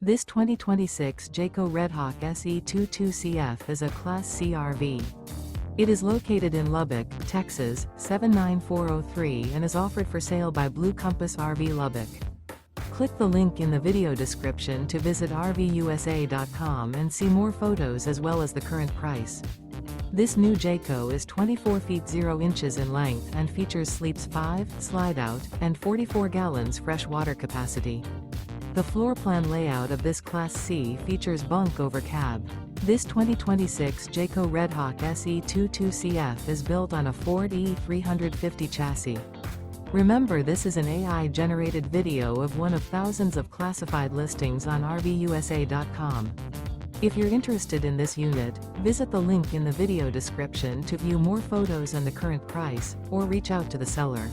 This 2026 Jayco Redhawk SE 22CF is a Class C RV. It is located in Lubbock, Texas, 79403 and is offered for sale by Blue Compass RV Lubbock. Click the link in the video description to visit RVUSA.com and see more photos as well as the current price. This new Jayco is 24 feet 0 inches in length and features sleeps 5, Slideout, and 44 gallons fresh water capacity. The floor plan layout of this Class C features Bunk Over Cab. This 2026 Jayco Redhawk SE 22CF is built on a Ford E350 chassis. Remember, this is an AI-generated video of one of thousands of classified listings on RVUSA.com. If you're interested in this unit, visit the link in the video description to view more photos and the current price, or reach out to the seller.